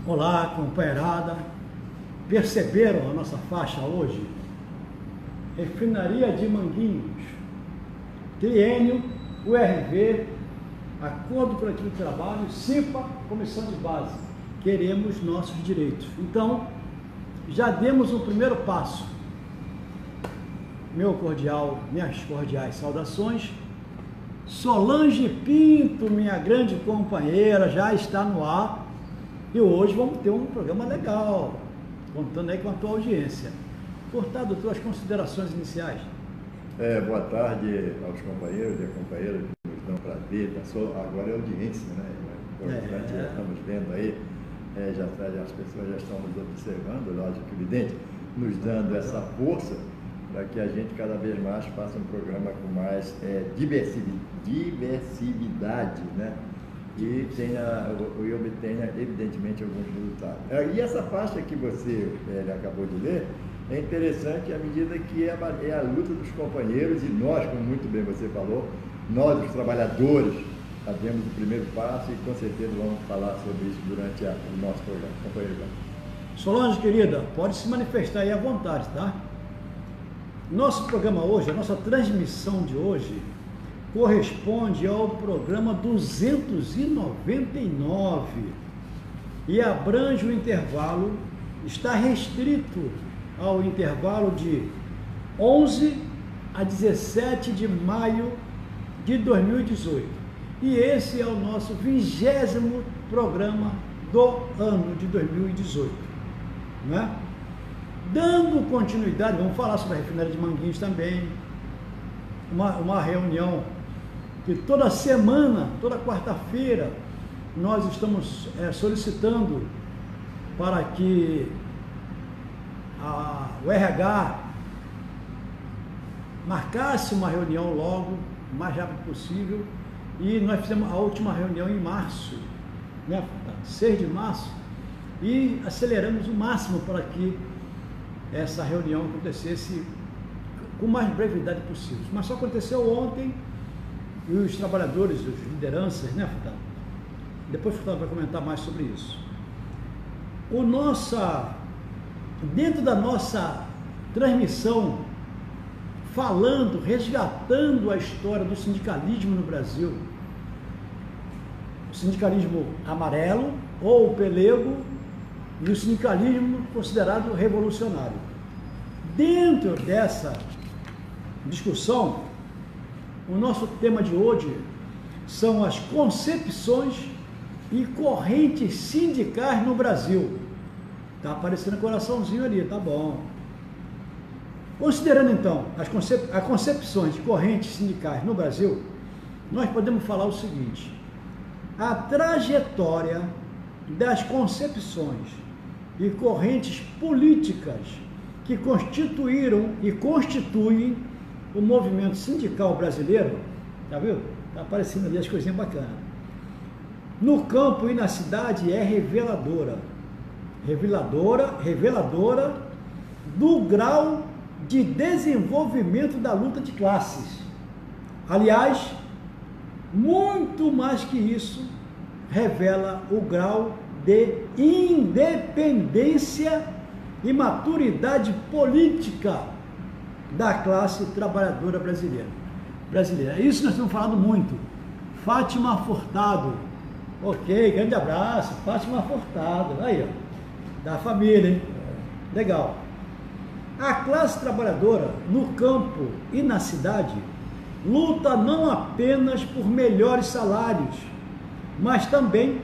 Olá, companheirada. Perceberam a nossa faixa hoje? Refinaria de Manguinhos, triênio, URV, Acordo Coletivo de Trabalho, CIPA, Comissão de Base. Queremos nossos direitos. Então, já demos um primeiro passo. Minhas cordiais saudações. Solange Pinto, minha grande companheira, já está no ar. E hoje vamos ter um programa legal, contando aí com a tua audiência. Furtado, tuas considerações iniciais. Boa tarde aos companheiros e companheiras que nos dão prazer. Agora é audiência, né? Já estamos vendo aí, as pessoas já estão nos observando, lógico, evidente, nos dando essa força para que a gente cada vez mais faça um programa com mais diversidade, né? E obtenha, evidentemente, alguns resultados. E essa faixa que você acabou de ler é interessante à medida que é a luta dos companheiros e nós, como muito bem você falou, nós, os trabalhadores, já demos o primeiro passo e com certeza vamos falar sobre isso durante o nosso programa. Companheiro. Solange, querida, pode se manifestar aí à vontade, tá? Nosso programa hoje, a nossa transmissão de hoje, corresponde ao programa 299 e abrange o intervalo, está restrito ao intervalo de 11 a 17 de maio de 2018. E esse é o nosso 20º programa do ano de 2018, né? Dando continuidade, vamos falar sobre a refinaria de Manguinhos também, uma reunião que toda semana, toda quarta-feira, nós estamos solicitando para que o RH marcasse uma reunião logo, o mais rápido possível, e nós fizemos a última reunião em março, né, 6 de março, e aceleramos o máximo para que essa reunião acontecesse com mais brevidade possível. Mas só aconteceu ontem, e os trabalhadores, as lideranças, né, Furtado? Depois o Furtado vai comentar mais sobre isso. Dentro da nossa transmissão, falando, resgatando a história do sindicalismo no Brasil, o sindicalismo amarelo ou pelego e o sindicalismo considerado revolucionário. Dentro dessa discussão, o nosso tema de hoje são as concepções e correntes sindicais no Brasil. Está aparecendo coraçãozinho ali, tá bom. Considerando então as concepções e correntes sindicais no Brasil, nós podemos falar o seguinte: a trajetória das concepções e correntes políticas que constituíram e constituem o movimento sindical brasileiro, tá vendo? Tá aparecendo ali as coisinhas bacanas. No campo e na cidade é reveladora do grau de desenvolvimento da luta de classes. Aliás, muito mais que isso, revela o grau de independência e maturidade política da classe trabalhadora brasileira. Isso nós estamos falando muito. Fátima Furtado, ok, grande abraço, Fátima Furtado, aí ó, da família, hein? Legal. A classe trabalhadora, no campo e na cidade, luta não apenas por melhores salários, mas também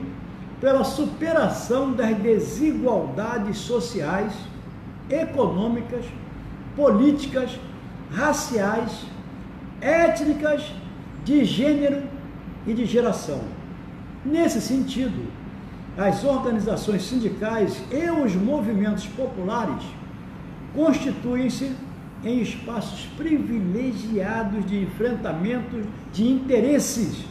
pela superação das desigualdades sociais, econômicas, políticas, raciais, étnicas, de gênero e de geração. Nesse sentido, as organizações sindicais e os movimentos populares constituem-se em espaços privilegiados de enfrentamento de interesses.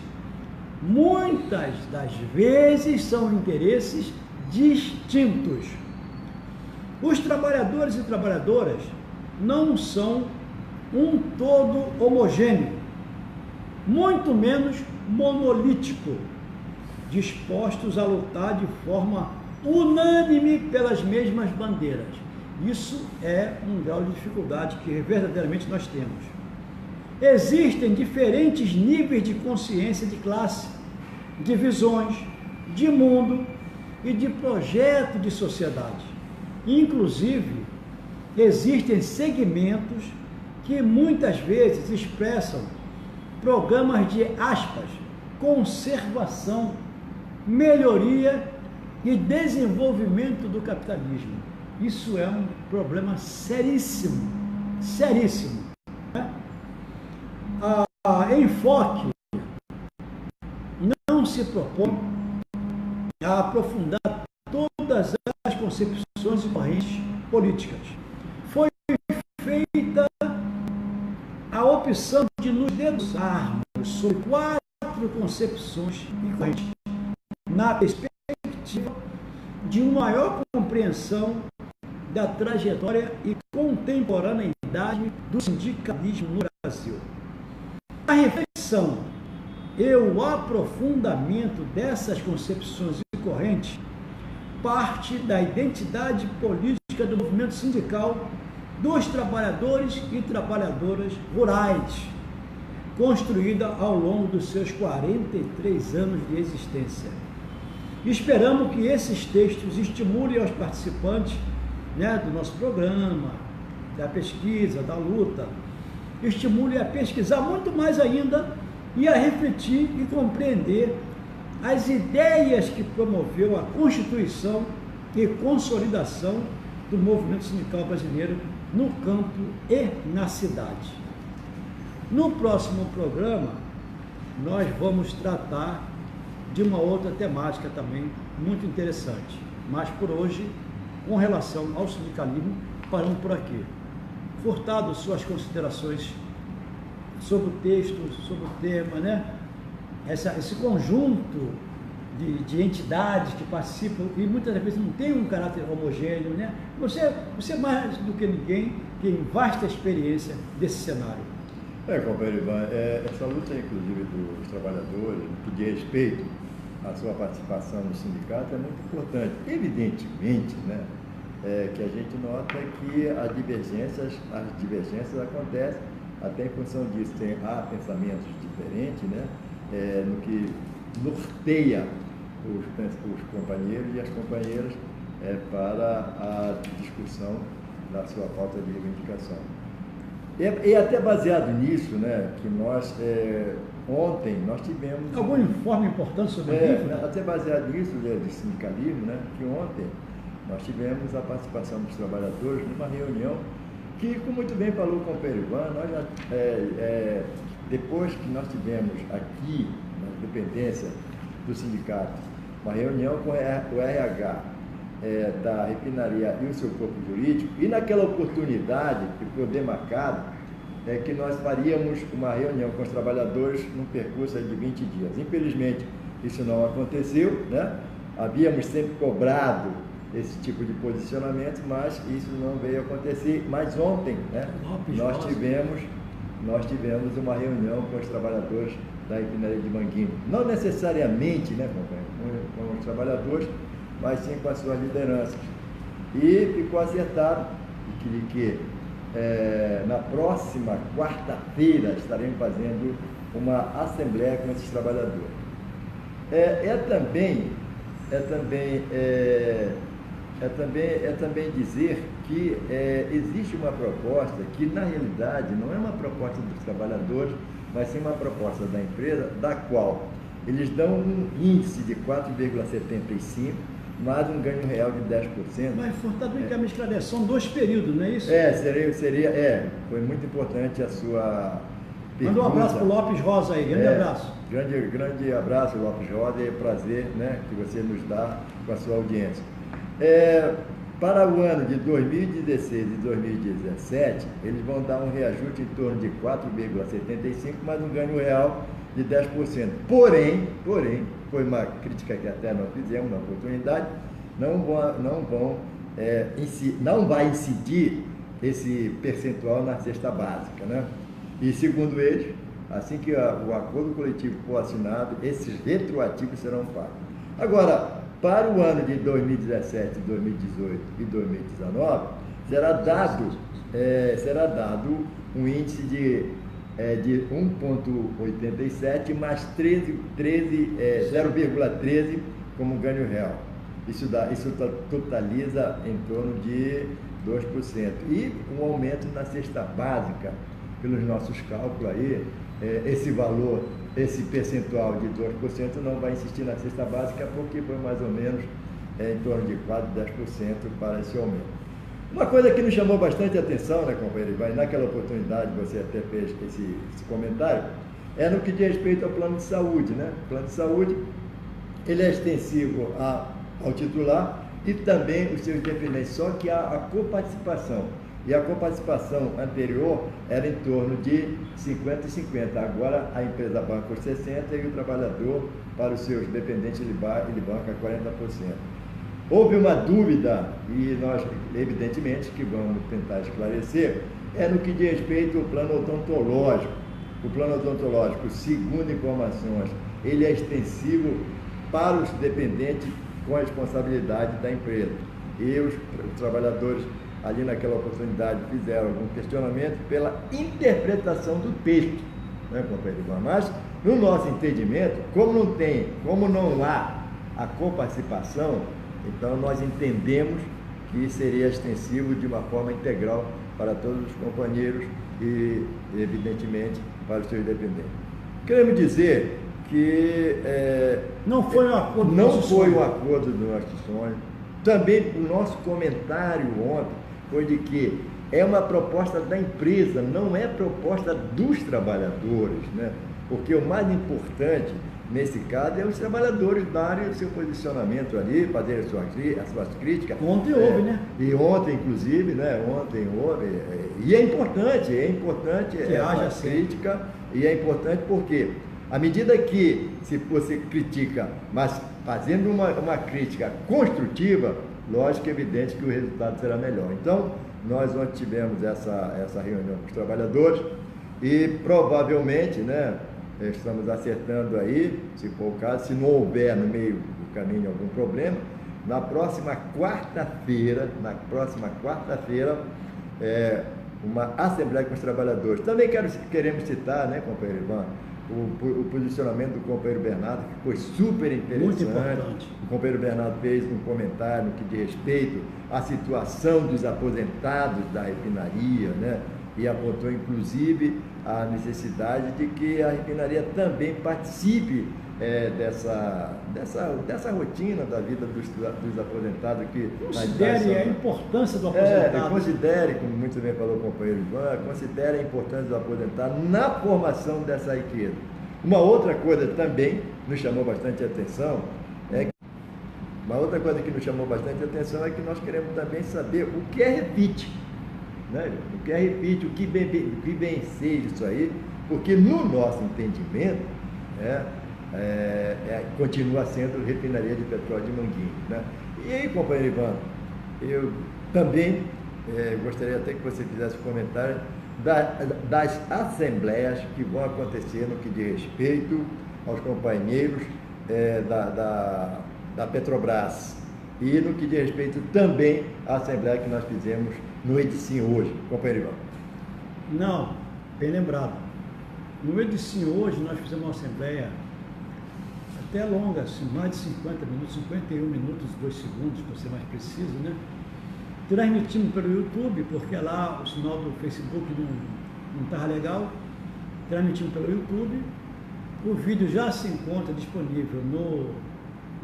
Muitas das vezes são interesses distintos. Os trabalhadores e trabalhadoras não são um todo homogêneo, muito menos monolítico, dispostos a lutar de forma unânime pelas mesmas bandeiras. Isso é um grau de dificuldade que verdadeiramente nós temos. Existem diferentes níveis de consciência de classe, de visões, de mundo e de projeto de sociedade. Inclusive, existem segmentos que muitas vezes expressam programas de, aspas, conservação, melhoria e desenvolvimento do capitalismo. Isso é um problema seríssimo, seríssimo. Enfoque não se propõe a aprofundar todas as concepções e correntes políticas. Foi feita a opção de nos debruçarmos sobre 4 concepções e correntes, na perspectiva de uma maior compreensão da trajetória e contemporaneidade do sindicalismo no Brasil. A reflexão e o aprofundamento dessas concepções e correntes parte da identidade política do movimento sindical dos trabalhadores e trabalhadoras rurais, construída ao longo dos seus 43 anos de existência. Esperamos que esses textos estimulem aos participantes, do nosso programa, da pesquisa, da luta, estimulem a pesquisar muito mais ainda e a refletir e compreender as ideias que promoveu a constituição e consolidação do movimento sindical brasileiro no campo e na cidade. No próximo programa, nós vamos tratar de uma outra temática também muito interessante, mas por hoje, com relação ao sindicalismo, paramos por aqui. Furtado, suas considerações sobre o texto, sobre o tema, esse conjunto de entidades que participam e muitas vezes não tem um caráter homogêneo, Você mais do que ninguém tem vasta experiência desse cenário. Companheiro Ivan, essa luta, inclusive, dos trabalhadores, que diz respeito à sua participação no sindicato, é muito importante. Evidentemente, que a gente nota que as divergências acontecem, até em função disso, há pensamentos diferentes, no que norteia os companheiros e as companheiras para a discussão da sua pauta de reivindicação. E até baseado nisso, que nós, ontem, nós tivemos... Algum informe importante sobre isso? Até baseado nisso, de sindicalismo, que ontem nós tivemos a participação dos trabalhadores numa reunião que, como muito bem falou o companheiro Ivan, nós já, depois que nós tivemos aqui, na dependência do sindicato, uma reunião com o RH da refinaria e o seu corpo jurídico, e naquela oportunidade que foi demarcada, que nós faríamos uma reunião com os trabalhadores num percurso de 20 dias. Infelizmente, isso não aconteceu, Havíamos sempre cobrado esse tipo de posicionamento, mas isso não veio acontecer. Mas ontem, nós tivemos uma reunião com os trabalhadores da refinaria de Manguinhos. Não necessariamente, com os trabalhadores, mas sim com as suas lideranças. E ficou acertado que na próxima quarta-feira estaremos fazendo uma assembleia com esses trabalhadores. É também dizer que existe uma proposta que, na realidade, não é uma proposta dos trabalhadores, mas sim uma proposta da empresa, da qual eles dão um índice de 4,75, mais um ganho real de 10%. Mas, Furtado, quer me esclarecer, são 2 períodos, não é isso? Foi muito importante a sua pergunta. Manda um abraço para o Lopes Rosa aí, grande abraço. Grande abraço, Lopes Rosa, é um prazer que você nos dá com a sua audiência. Para o ano de 2016 e 2017, eles vão dar um reajuste em torno de 4,75, mais um ganho real de 10%. Porém, foi uma crítica que até nós fizemos na oportunidade, não vai incidir esse percentual na cesta básica, E segundo eles, assim que o acordo coletivo for assinado, esses retroativos serão pagos. Agora, para o ano de 2017, 2018 e 2019, será dado um índice de 1,87 mais 0,13 como ganho real. Isso totaliza em torno de 2%. E um aumento na cesta básica, pelos nossos cálculos aí, esse valor, esse percentual de 2% não vai insistir na cesta básica, porque foi mais ou menos em torno de 4, 10% para esse aumento. Uma coisa que nos chamou bastante atenção, né, companheiro Ivan, naquela oportunidade você até fez esse comentário, é no que diz respeito ao plano de saúde, né? O plano de saúde, ele é extensivo ao titular e também os seus dependentes, só que há a coparticipação. E a coparticipação anterior era em torno de 50 e 50. Agora a empresa banca os 60% e o trabalhador, para os seus dependentes, ele banca 40%. Houve uma dúvida, e nós, evidentemente, que vamos tentar esclarecer, é no que diz respeito ao plano odontológico. O plano odontológico, segundo informações, ele é extensivo para os dependentes com a responsabilidade da empresa. E os trabalhadores, ali naquela oportunidade, fizeram algum questionamento pela interpretação do texto, né, companheiro Ivan? Mas, no nosso entendimento, como não há a coparticipação, então nós entendemos que seria extensivo de uma forma integral para todos os companheiros e, evidentemente, para os seus dependentes. Queremos dizer que não foi um acordo do nosso sonho. Também o nosso comentário ontem foi de que é uma proposta da empresa, não é proposta dos trabalhadores, né? Porque o mais importante nesse caso é os trabalhadores darem o seu posicionamento ali, fazerem as suas críticas. Ontem houve, né? E ontem, inclusive, né? Ontem houve. E é importante que haja essa crítica, e é importante porque, à medida que se você critica, mas fazendo uma crítica construtiva, lógico, é evidente que o resultado será melhor. Então, nós ontem tivemos essa reunião com os trabalhadores e provavelmente, né? Estamos acertando aí, se for o caso, se não houver no meio do caminho algum problema, na próxima quarta-feira, uma assembleia com os trabalhadores. Também queremos citar, né, companheiro Ivan, o posicionamento do companheiro Bernardo, que foi super interessante. Muito importante. O companheiro Bernardo fez um comentário no que diz respeito à situação dos aposentados da refinaria, né? E apontou, inclusive, a necessidade de que a refinaria também participe dessa rotina da vida dos aposentados. Considere a importância do aposentado. Considere, como muito bem falou o companheiro Ivan, considere a importância do aposentado na formação dessa riqueza. Uma outra coisa também nos chamou bastante atenção é que nós queremos também saber o que é refit. Né? O que é refit, o que vencer isso aí, porque no nosso entendimento continua sendo refinaria de petróleo de Manguinhos, né? E aí, companheiro Ivan, eu também gostaria até que você fizesse um comentário das assembleias que vão acontecer no que diz respeito aos companheiros da Petrobras e no que diz respeito também à assembleia que nós fizemos no Edicim hoje, companheiro Ivan. Não, bem lembrado. No Edicim hoje nós fizemos uma assembleia até longa, assim, mais de 50 minutos, 51 minutos, 2 segundos, para ser mais preciso, né? Transmitimos pelo YouTube, porque lá o sinal do Facebook não estava legal. Transmitimos pelo YouTube. O vídeo já se encontra disponível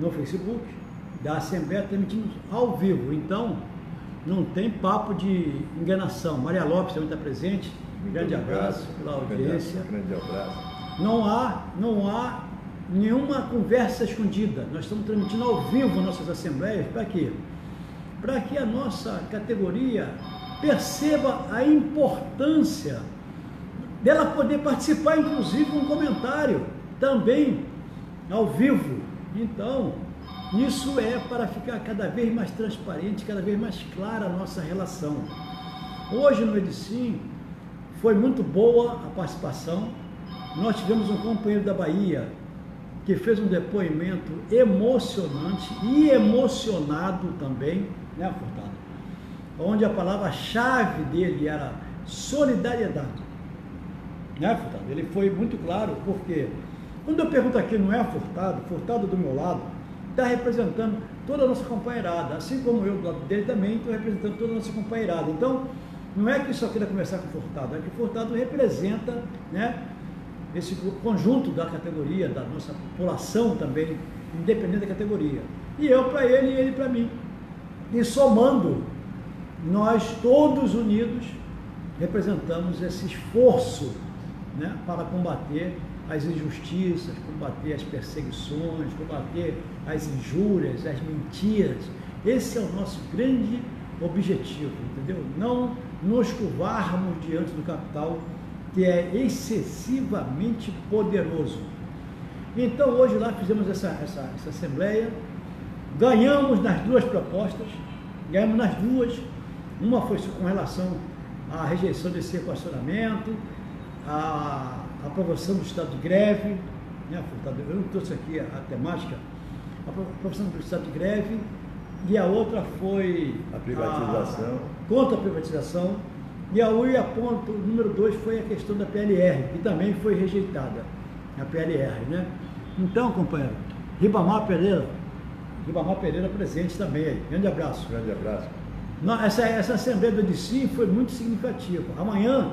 no Facebook da Assembleia, transmitimos ao vivo. Então, não tem papo de enganação. Maria Lopes também está presente. Grande abraço pela audiência. Grande abraço. Não há nenhuma conversa escondida. Nós estamos transmitindo ao vivo nossas assembleias. Para quê? Para que a nossa categoria perceba a importância dela poder participar, inclusive, com um comentário também ao vivo. Então, isso é para ficar cada vez mais transparente, cada vez mais clara a nossa relação. Hoje no Edicim foi muito boa a participação. Nós tivemos um companheiro da Bahia que fez um depoimento emocionante e emocionado também, né, Furtado? Onde a palavra-chave dele era solidariedade, né, Furtado? Ele foi muito claro, porque quando eu pergunto aqui, não é Furtado, Furtado do meu lado, está representando toda a nossa companheirada, assim como eu do lado dele também estou representando toda a nossa companheirada. Então, não é que só queira conversar com o Furtado, é que o Furtado representa, né, esse conjunto da categoria, da nossa população também, independente da categoria. E eu para ele e ele para mim. E somando, nós todos unidos representamos esse esforço, né, para combater as injustiças, combater as perseguições, combater as injúrias, as mentiras. Esse é o nosso grande objetivo, entendeu? Não nos curvarmos diante do capital, que é excessivamente poderoso. Então hoje lá fizemos essa assembleia, ganhamos nas duas propostas, ganhamos nas duas. Uma foi com relação à rejeição desse equacionamento, a aprovação do estado de greve, né, eu não trouxe aqui a temática, a aprovação do estado de greve, e a outra foi a privatização, contra a privatização, e a ponto número 2 foi a questão da PLR, que também foi rejeitada, a PLR, né? Então, companheiro, Ribamar Pereira presente também aí, grande abraço. Grande abraço. Essa Assembleia do EDICIM foi muito significativa. Amanhã,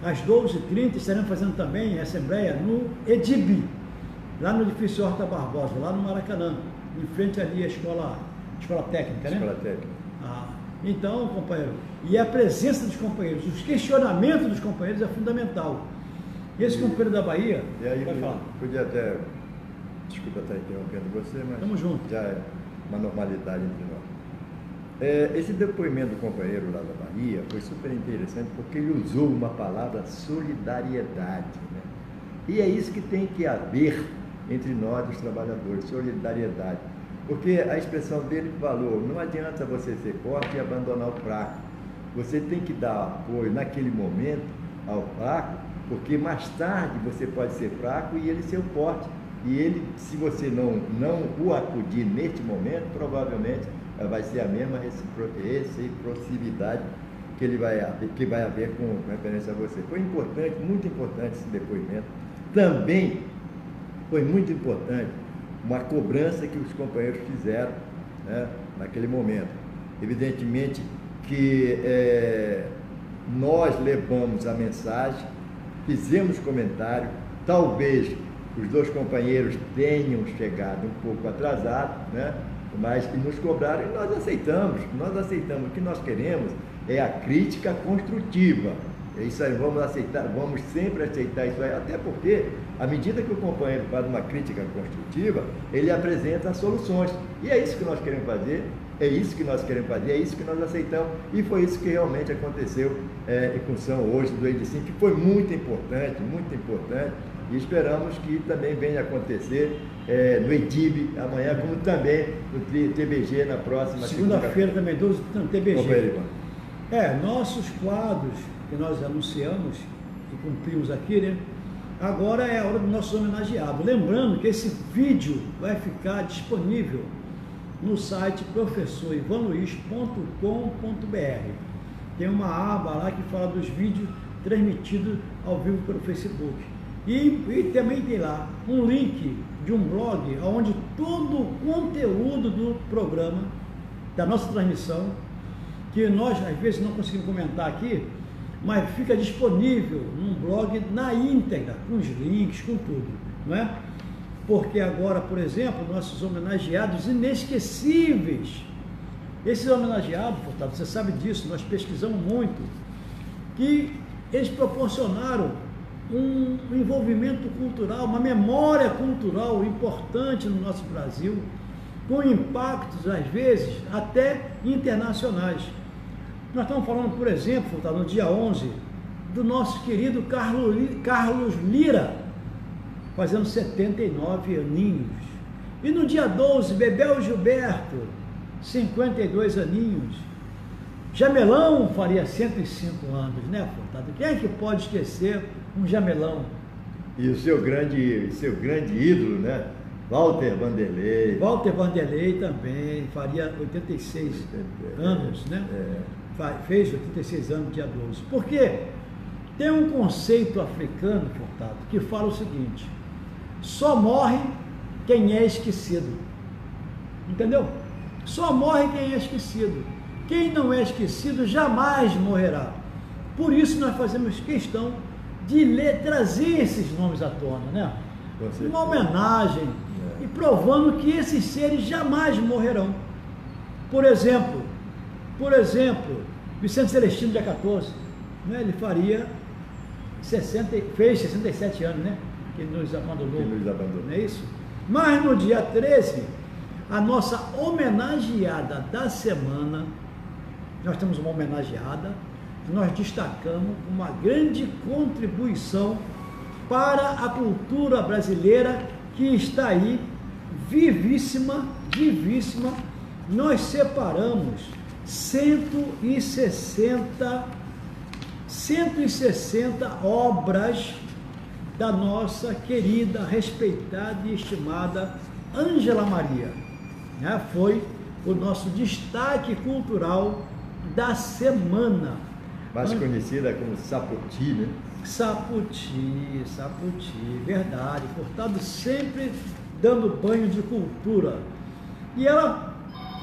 às 12h30, estaremos fazendo também a Assembleia no EDIB, lá no edifício Horta Barbosa, lá no Maracanã, em frente ali à escola técnica, né? Escola técnica. Então, companheiro, e a presença dos companheiros, os questionamentos dos companheiros é fundamental. Esse companheiro da Bahia, e aí, pode falar. Podia até, desculpa estar interrompendo você, mas tamo junto. Já é uma normalidade entre nós. Esse depoimento do companheiro lá da Bahia foi super interessante, porque ele usou uma palavra solidariedade, né? E é isso que tem que haver entre nós, os trabalhadores, solidariedade. Porque a expressão dele falou, não adianta você ser forte e abandonar o fraco. Você tem que dar apoio naquele momento ao fraco, porque mais tarde você pode ser fraco e ele ser o forte. E ele, se você não o acudir neste momento, provavelmente vai ser a mesma reciprocidade que vai haver com referência a você. Foi importante, muito importante esse depoimento. Também foi muito importante uma cobrança que os companheiros fizeram, né, naquele momento. Evidentemente que nós levamos a mensagem, fizemos comentário, talvez os dois companheiros tenham chegado um pouco atrasados, né, mas que nos cobraram e nós aceitamos. O que nós queremos é a crítica construtiva. É isso aí, vamos sempre aceitar isso aí, até porque, à medida que o companheiro faz uma crítica construtiva, ele apresenta soluções. E é isso que nós queremos fazer, é isso que nós aceitamos, e foi isso que realmente aconteceu em função hoje do EDICIM, que foi muito importante, e esperamos que também venha acontecer no EDIB amanhã, como também no TBG na próxima segunda-feira também, no TBG. Opa, nossos quadros que nós anunciamos e cumprimos aqui, né? Agora é a hora do nosso homenageado. Lembrando que esse vídeo vai ficar disponível no site professorivanluiz.com.br. Tem uma aba lá que fala dos vídeos transmitidos ao vivo pelo Facebook. E também tem lá um link de um blog onde todo o conteúdo do programa, da nossa transmissão, que nós às vezes não conseguimos comentar aqui, mas fica disponível num blog na íntegra, com os links, com tudo, não é? Porque agora, por exemplo, nossos homenageados inesquecíveis, esses homenageados, Furtado, você sabe disso, nós pesquisamos muito, que eles proporcionaram um envolvimento cultural, uma memória cultural importante no nosso Brasil, com impactos, às vezes, até internacionais. Nós estamos falando, por exemplo, no dia 11, do nosso querido Carlos Lira, fazendo 79 aninhos. E no dia 12, Bebel Gilberto, 52 aninhos. Jamelão faria 105 anos, né, Furtado? Quem é que pode esquecer um Jamelão? E o seu grande ídolo, né? Walter Vanderlei. Walter Vanderlei também, faria 86 anos, né? Fez 86 anos, dia 12. Porque tem um conceito africano, Furtado, que fala o seguinte: só morre quem é esquecido. Entendeu? Só morre quem é esquecido. Quem não é esquecido jamais morrerá. Por isso nós fazemos questão de trazer esses nomes à tona, né? Uma homenagem e provando que esses seres jamais morrerão. Por exemplo, Vicente Celestino, dia 14, né? Ele fez 67 anos, né? Que ele nos abandonou. Não é isso? Mas no dia 13, a nossa homenageada da semana, nós temos uma homenageada, que nós destacamos uma grande contribuição para a cultura brasileira, que está aí, vivíssima. Nós separamos 160 obras da nossa querida, respeitada e estimada Ângela Maria, né? Foi o nosso destaque cultural da semana. Mais conhecida como Sapoti, né? Sapoti, verdade. Furtado sempre dando banho de cultura. E ela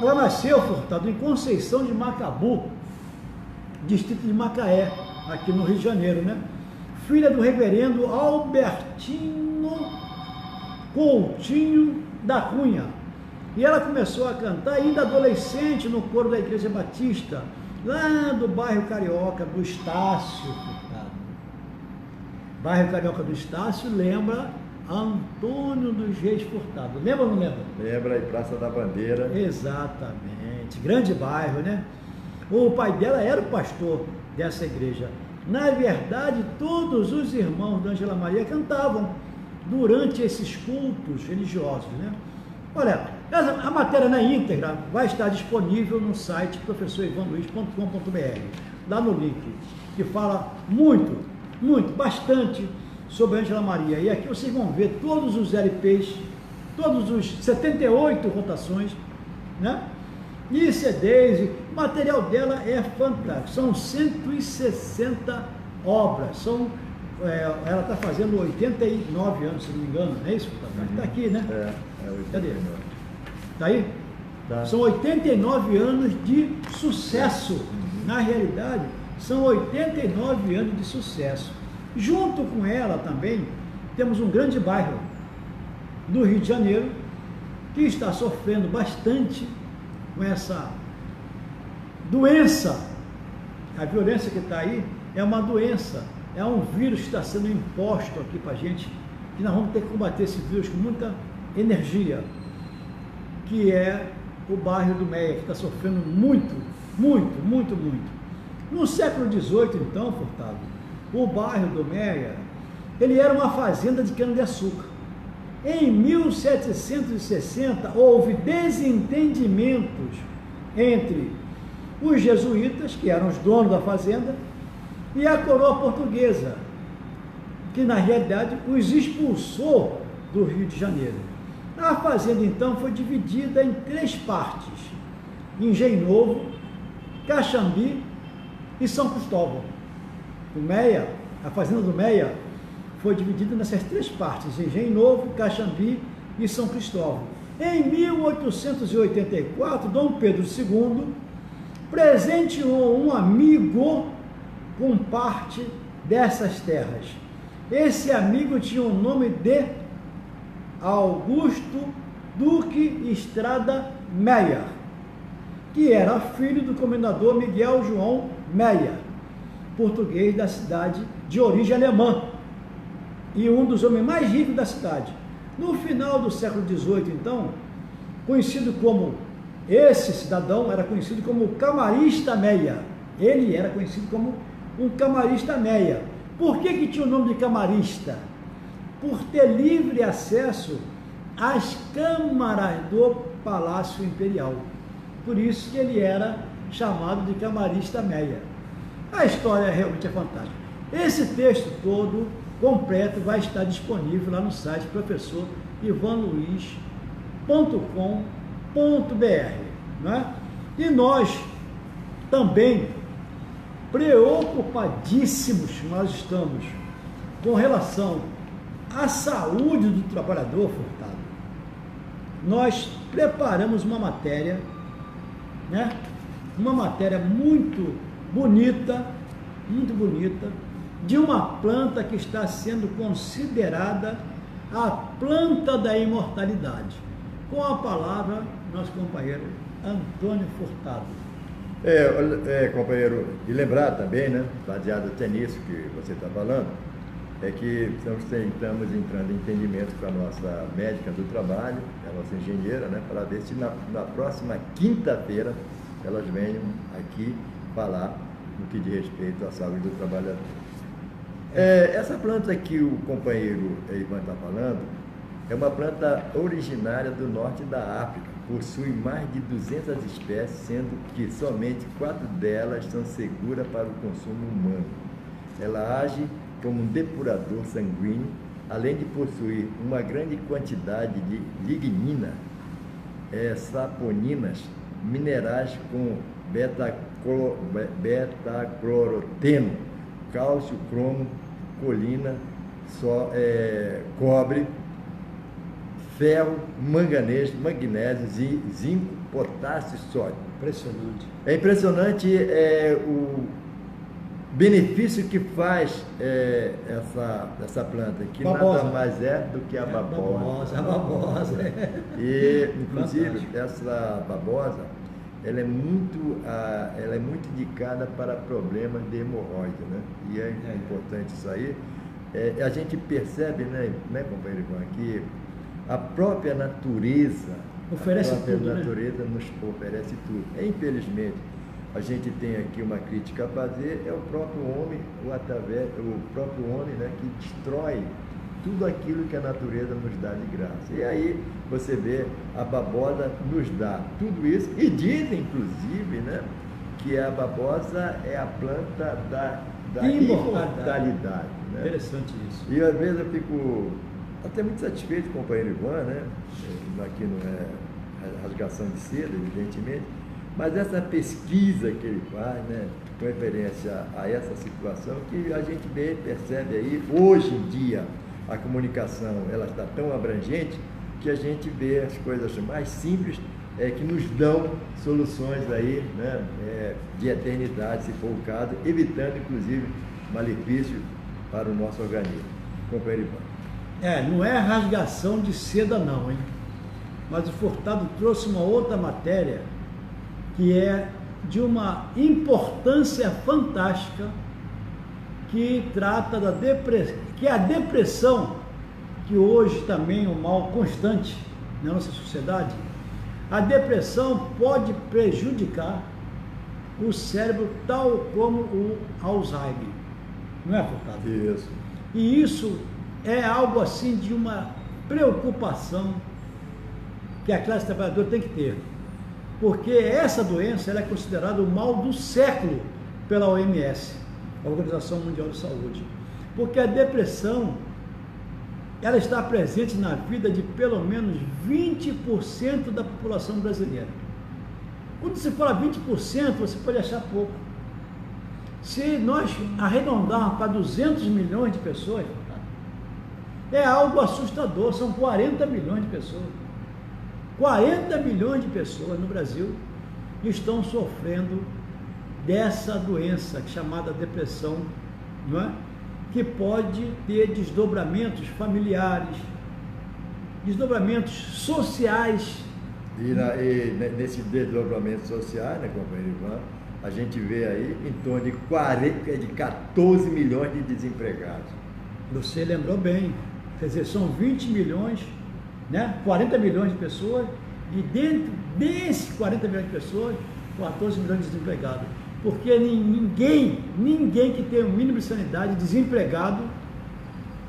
nasceu, Furtado, em Conceição de Macabu, distrito de Macaé, aqui no Rio de Janeiro, né? Filha do reverendo Albertino Coutinho da Cunha. E ela começou a cantar ainda adolescente no coro da Igreja Batista, lá do bairro Carioca do Estácio. Bairro Carioca do Estácio lembra Antônio dos Reis Furtado. Lembra ou não lembra? Lembra, e Praça da Bandeira. Exatamente. Grande bairro, né? O pai dela era o pastor dessa igreja. Na verdade, todos os irmãos da Ângela Maria cantavam durante esses cultos religiosos, né? Olha, a matéria na íntegra vai estar disponível no site professorivanluiz.com.br, lá no link, que fala bastante sobre a Ângela Maria. E aqui vocês vão ver todos os LPs, todos os 78 rotações, né? E CDs, o material dela é fantástico. São 160 obras. Ela está fazendo 89 anos, se não me engano, não é isso? Está aqui, né? Cadê? Está aí? Tá. São 89 anos de sucesso. Na realidade, são 89 anos de sucesso. Junto com ela também, temos um grande bairro do Rio de Janeiro, que está sofrendo bastante com essa doença. A violência que está aí é uma doença, é um vírus que está sendo imposto aqui para a gente, que nós vamos ter que combater esse vírus com muita energia, que é o bairro do Meia, que está sofrendo muito. No século XVIII, então, Furtado, o bairro do Meia, ele era uma fazenda de cana-de-açúcar. Em 1760, houve desentendimentos entre os jesuítas, que eram os donos da fazenda, e a coroa portuguesa, que na realidade os expulsou do Rio de Janeiro. A fazenda, então, foi dividida em 3 partes: Engenho Novo, Caxambi e São Cristóvão. A fazenda do Meia foi dividida nessas 3 partes: Engenho Novo, Caxambi e São Cristóvão. Em 1884, Dom Pedro II presenteou um amigo com parte dessas terras. Esse amigo tinha o nome de Augusto Duque Estrada Meia, que era filho do comendador Miguel João Meia, português da cidade de origem alemã e um dos homens mais ricos da cidade. No final do século XVIII, então, esse cidadão era conhecido como Camarista Meia. Ele era conhecido como um Camarista Meia. Por que tinha o nome de Camarista? Por ter livre acesso às câmaras do Palácio Imperial. Por isso que ele era chamado de Camarista Meia. A história realmente é fantástica. Esse texto todo completo vai estar disponível lá no site professorivanluiz.com.br, né? E nós também, preocupadíssimos, nós estamos com relação à saúde do trabalhador, Furtado. Nós preparamos uma matéria, né? Uma matéria muito bonita, de uma planta que está sendo considerada a planta da imortalidade. Com a palavra, nosso companheiro Antônio Furtado. Companheiro, e lembrar também, né, baseado até nisso que você está falando, é que estamos entrando em entendimento com a nossa médica do trabalho, a nossa engenheira, né, para ver se na próxima quinta-feira elas venham aqui falar no que diz respeito à saúde do trabalhador. Essa planta que o companheiro Ivan está falando é uma planta originária do norte da África, possui mais de 200 espécies, sendo que somente 4 delas são seguras para o consumo humano. Ela age como um depurador sanguíneo, além de possuir uma grande quantidade de lignina, saponinas, minerais com beta-cloroteno, cálcio, cromo, colina, cobre, ferro, manganês, magnésio, zinco, potássio e sódio. Impressionante. É impressionante o benefício que faz essa planta, que babosa. Nada mais é do que a babosa. A babosa. E, inclusive, Fantástico. essa babosa, ela é muito indicada para problemas de hemorroida, né? E é importante isso aí. A gente percebe, né, companheiro Ivan, que a própria natureza, oferece tudo, natureza nos oferece tudo. Infelizmente, a gente tem aqui uma crítica a fazer, é o próprio homem, né, que destrói tudo aquilo que a natureza nos dá de graça. E aí você vê, a babosa nos dá tudo isso, e dizem, inclusive, né, que a babosa é a planta da imortalidade. Né? Interessante isso. E às vezes eu fico até muito satisfeito com o companheiro Ivan, né? Aqui não é rasgação de seda, evidentemente, mas essa pesquisa que ele faz, né, com referência a essa situação, que a gente percebe aí, hoje em dia, a comunicação ela está tão abrangente que a gente vê as coisas mais simples que nos dão soluções aí, né, de eternidade, se for o caso, evitando, inclusive, malefício para o nosso organismo. Companheiro Ivan. Não é rasgação de seda não, hein? Mas o Furtado trouxe uma outra matéria que é de uma importância fantástica, que trata da depressão, que é a depressão, que hoje também é um mal constante na nossa sociedade. A depressão pode prejudicar o cérebro tal como o Alzheimer. Não é, Furtado? Isso. E isso é algo assim de uma preocupação que a classe trabalhadora tem que ter. Porque essa doença ela é considerada o mal do século pela OMS, a Organização Mundial de Saúde. Porque a depressão ela está presente na vida de pelo menos 20% da população brasileira. Quando se fala 20%, você pode achar pouco. Se nós arredondarmos para 200 milhões de pessoas, é algo assustador, são 40 milhões de pessoas. 40 milhões de pessoas no Brasil estão sofrendo dessa doença chamada depressão, não é? Que pode ter desdobramentos familiares, desdobramentos sociais. E nesse desdobramento social, né, companheiro Ivan, a gente vê aí em torno de 14 milhões de desempregados. Você lembrou bem, quer dizer, são 20 milhões, né? 40 milhões de pessoas, e dentro desses 40 milhões de pessoas, 14 milhões de desempregados. Porque ninguém que tem o mínimo de sanidade, desempregado,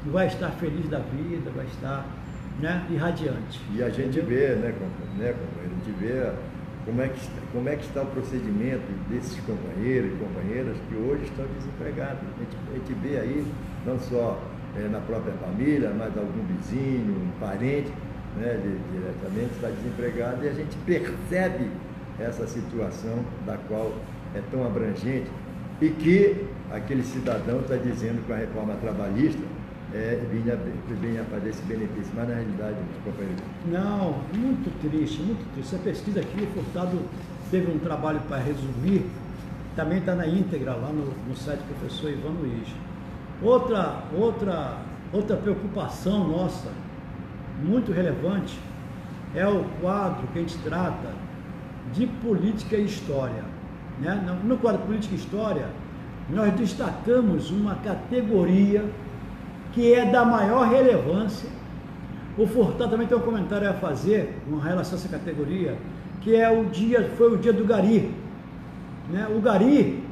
vai estar feliz da vida, vai estar, né, irradiante. E a gente vê, né, companheiro, a gente vê como é que está o procedimento desses companheiros e companheiras que hoje estão desempregados. A gente vê aí não só na própria família, mas algum vizinho, um parente, né, diretamente está desempregado, e a gente percebe essa situação da qual é tão abrangente e que aquele cidadão está dizendo que a reforma trabalhista vinha fazer esse benefício, mas na realidade, companheiro. Não, muito triste, muito triste. Essa pesquisa aqui, o Furtado teve um trabalho para resumir, também está na íntegra lá no site do professor Ivan Luiz. Outra preocupação nossa, muito relevante, é o quadro que a gente trata de política e história. Né? No quadro política e história, nós destacamos uma categoria que é da maior relevância. O Furtado também tem um comentário a fazer com relação a essa categoria, que foi o dia do Gari. Né? O Gari,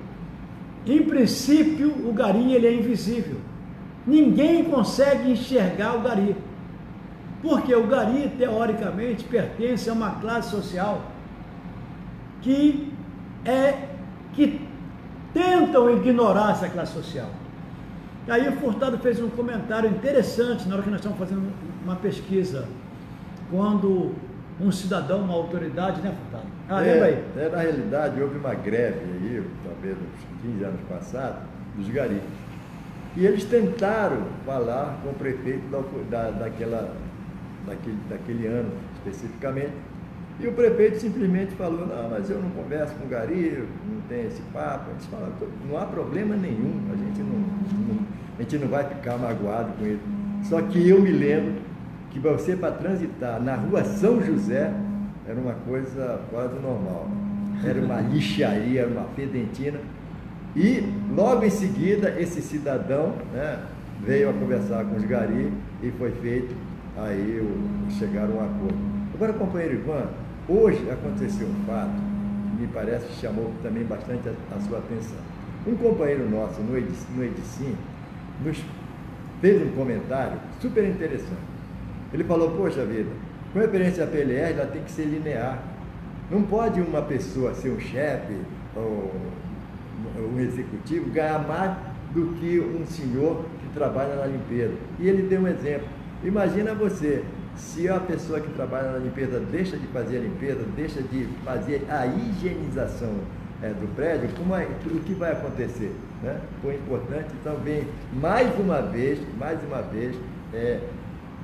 em princípio, o Gari ele é invisível. Ninguém consegue enxergar o Gari. Porque o Gari, teoricamente, pertence a uma classe social que tentam ignorar essa classe social. E aí o Furtado fez um comentário interessante na hora que nós estamos fazendo uma pesquisa, quando um cidadão, uma autoridade, né, Furtado? Lembra aí? Na realidade, houve uma greve aí, talvez uns 15 anos passados, dos garis. E eles tentaram falar com o prefeito daquele ano, especificamente, e o prefeito simplesmente falou: não, mas eu não converso com o gari, não tem esse papo. Eles falaram: não há problema nenhum, a gente não vai ficar magoado com ele. Só que eu me lembro que você, para transitar na rua São José, era uma coisa quase normal. Era uma lixaria, era uma fedentina. E logo em seguida, esse cidadão, né, veio a conversar com os garis e foi feito, aí chegaram a um acordo. Agora, companheiro Ivan, hoje aconteceu um fato que me parece que chamou também bastante a sua atenção. Um companheiro nosso no Edicim nos fez um comentário super interessante. Ele falou: poxa vida, com referência à PLR, ela tem que ser linear. Não pode uma pessoa ser um chefe ou um executivo ganhar mais do que um senhor que trabalha na limpeza. E ele deu um exemplo. Imagina você, se a pessoa que trabalha na limpeza deixa de fazer a limpeza, deixa de fazer a higienização do prédio, o que vai acontecer? Né? Foi importante, então, vem mais uma vez,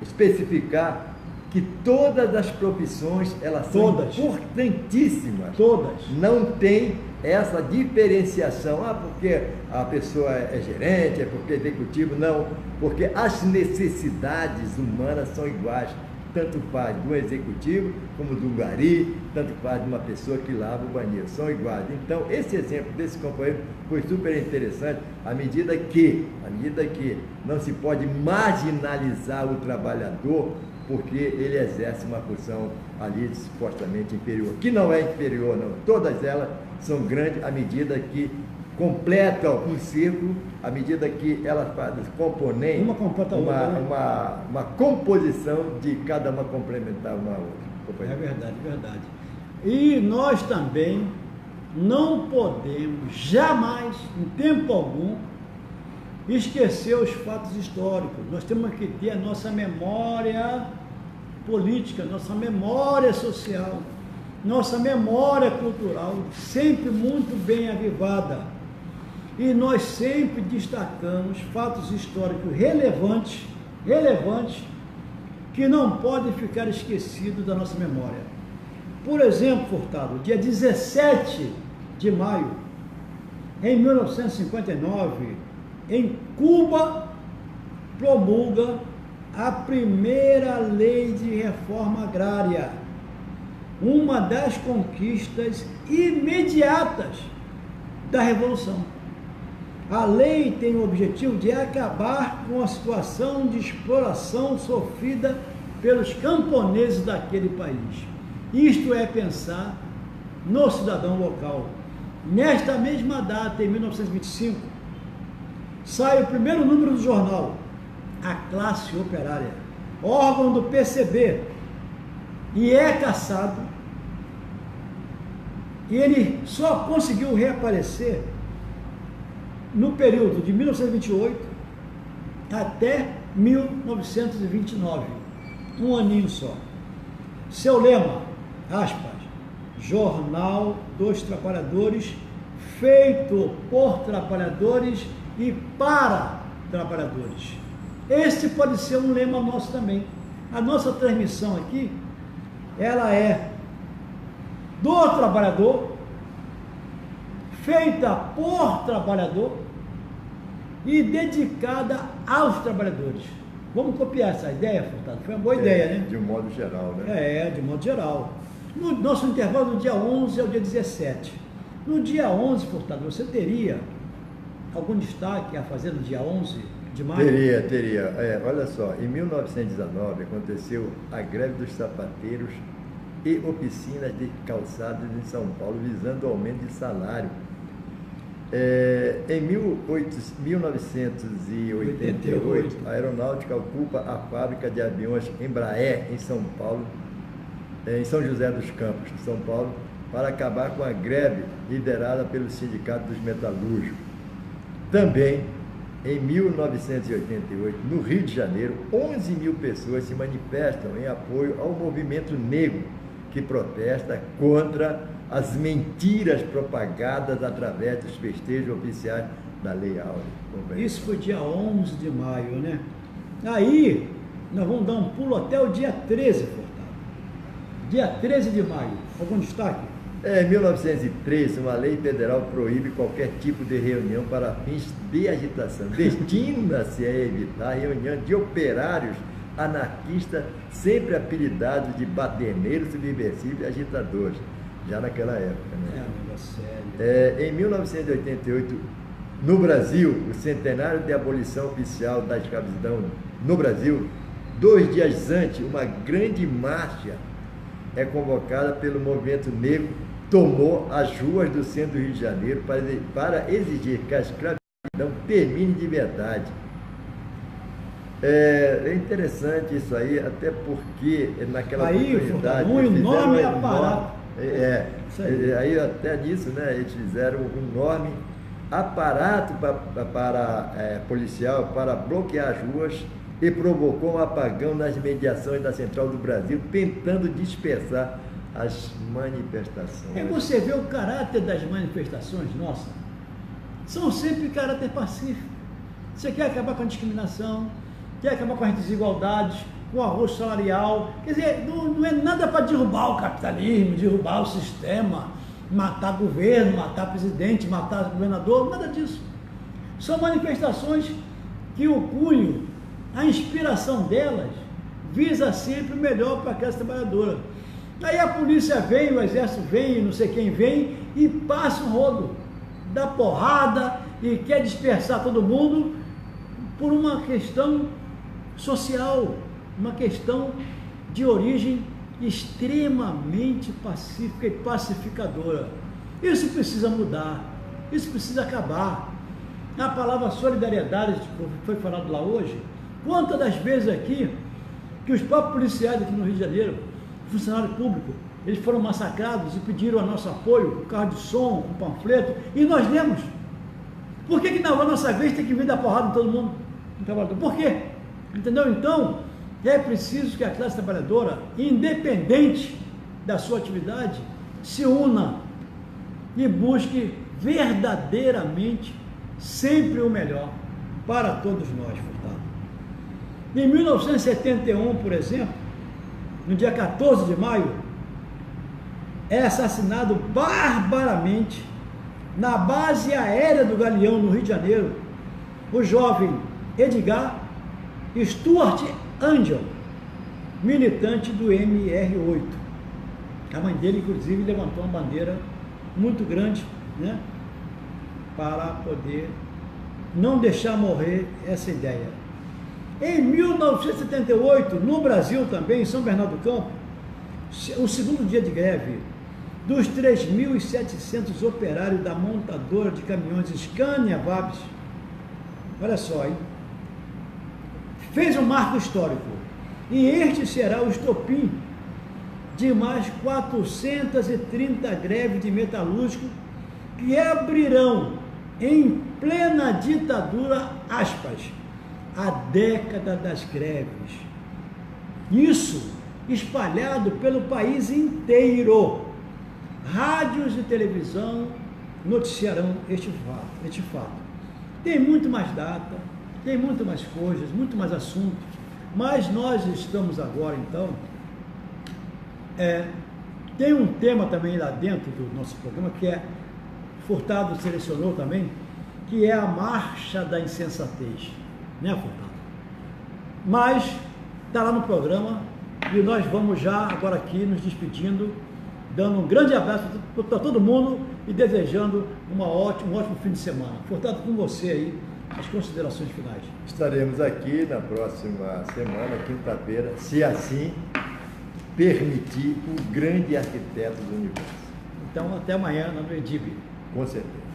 especificar que todas as profissões, elas são importantíssimas. Todas. Não tem essa diferenciação, porque a pessoa é gerente, é porque é executivo, não, porque as necessidades humanas são iguais, tanto faz do executivo como do gari, tanto faz de uma pessoa que lava o banheiro, são iguais. Então, esse exemplo desse companheiro foi super interessante, à medida que não se pode marginalizar o trabalhador, porque ele exerce uma função ali supostamente inferior, que não é inferior, não. Todas elas são grandes à medida que completam um círculo, à medida que elas componem uma composição de cada uma complementar uma outra. É verdade, é verdade. E nós também não podemos jamais, em tempo algum, esquecer os fatos históricos. Nós temos que ter a nossa memória política, nossa memória social, nossa memória cultural, sempre muito bem avivada. E nós sempre destacamos fatos históricos relevantes, que não podem ficar esquecidos da nossa memória. Por exemplo, Furtado, dia 17 de maio, em 1959, em Cuba, promulga a primeira lei de reforma agrária, uma das conquistas imediatas da Revolução. A lei tem o objetivo de acabar com a situação de exploração sofrida pelos camponeses daquele país. Isto é pensar no cidadão local. Nesta mesma data, em 1925, sai o primeiro número do jornal, A Classe Operária, órgão do PCB, e é cassado, e ele só conseguiu reaparecer no período de 1928, até 1929, um aninho só. Seu lema, aspas, Jornal dos Trabalhadores, feito por trabalhadores e para trabalhadores. Este pode ser um lema nosso também. A nossa transmissão aqui, ela é do trabalhador, feita por trabalhador e dedicada aos trabalhadores. Vamos copiar essa ideia, Furtado? Foi uma boa ideia, né? De um modo geral, né? De modo geral. No nosso intervalo do dia 11 ao dia 17. No dia 11, Furtado, você teria algum destaque a fazer no dia 11 de maio? Teria. Olha só, em 1919 aconteceu a greve dos sapateiros e oficinas de calçados em São Paulo, visando o aumento de salário. Em 1988, a aeronáutica ocupa a fábrica de aviões Embraer em São Paulo, em São José dos Campos, São Paulo, para acabar com a greve liderada pelo Sindicato dos Metalúrgicos. Também, em 1988, no Rio de Janeiro, 11 mil pessoas se manifestam em apoio ao movimento negro, que protesta contra as mentiras propagadas através dos festejos oficiais da Lei Áurea. Isso foi dia 11 de maio, né? Aí, nós vamos dar um pulo até o dia 13, Furtado. Dia 13 de maio, algum destaque? Em 1903, uma lei federal proíbe qualquer tipo de reunião para fins de agitação. Destina-se a evitar a reunião de operários anarquistas, sempre apelidados de baderneiros, subversivos e agitadores, já naquela época. Né? Em 1988, no Brasil, o centenário de abolição oficial da escravidão no Brasil, 2 dias antes, uma grande marcha é convocada pelo movimento negro, tomou as ruas do centro do Rio de Janeiro para exigir que a escravidão termine de verdade. É interessante isso aí, até porque naquela oportunidade... Um enorme aparato. Aí até nisso, né, eles fizeram um enorme aparato policial para bloquear as ruas e provocou um apagão nas mediações da Central do Brasil, tentando dispersar as manifestações. Você vê o caráter das manifestações, nossa, são sempre caráter pacífico. Você quer acabar com a discriminação, quer acabar com as desigualdades, com o arroz salarial, quer dizer, não é nada para derrubar o capitalismo, derrubar o sistema, matar governo, matar presidente, matar governador, nada disso. São manifestações que o cunho, a inspiração delas, visa sempre o melhor para a classe trabalhadora. Aí a polícia vem, o exército vem, não sei quem vem, e passa um rodo, dá porrada e quer dispersar todo mundo por uma questão social, uma questão de origem extremamente pacífica e pacificadora. Isso precisa mudar, isso precisa acabar. A palavra solidariedade, que foi falado lá hoje, quantas das vezes aqui que os próprios policiais aqui no Rio de Janeiro, funcionário público, eles foram massacrados e pediram o nosso apoio, com carro de som, com panfleto, e nós demos. Por que na nossa vez tem que vir dar porrada em todo mundo? Por quê? Entendeu? Então, é preciso que a classe trabalhadora, independente da sua atividade, se una e busque verdadeiramente sempre o melhor para todos nós, Furtado. Em 1971, por exemplo, no dia 14 de maio, é assassinado barbaramente na base aérea do Galeão, no Rio de Janeiro, o jovem Edgar Stuart Angel, militante do MR8. A mãe dele, inclusive, levantou uma bandeira muito grande, né, para poder não deixar morrer essa ideia. Em 1978, no Brasil também, em São Bernardo do Campo, o segundo dia de greve dos 3.700 operários da montadora de caminhões Scania Vabs, olha só, hein? Fez um marco histórico, e este será o estopim de mais 430 greves de metalúrgico que abrirão em plena ditadura, aspas, a década das greves. Isso espalhado pelo país inteiro. Rádios e televisão noticiarão este fato. Tem muito mais data, tem muito mais coisas, muito mais assuntos, mas nós estamos agora, então, tem um tema também lá dentro do nosso programa, que Furtado selecionou também, que é a marcha da insensatez, né, Furtado? Mas está lá no programa e nós vamos já agora aqui nos despedindo, dando um grande abraço para todo mundo e desejando um ótimo fim de semana. Furtado, com você aí, as considerações finais. Estaremos aqui na próxima semana, quinta-feira, se assim permitir o grande arquiteto do universo. Então, até amanhã na Noedib. Com certeza.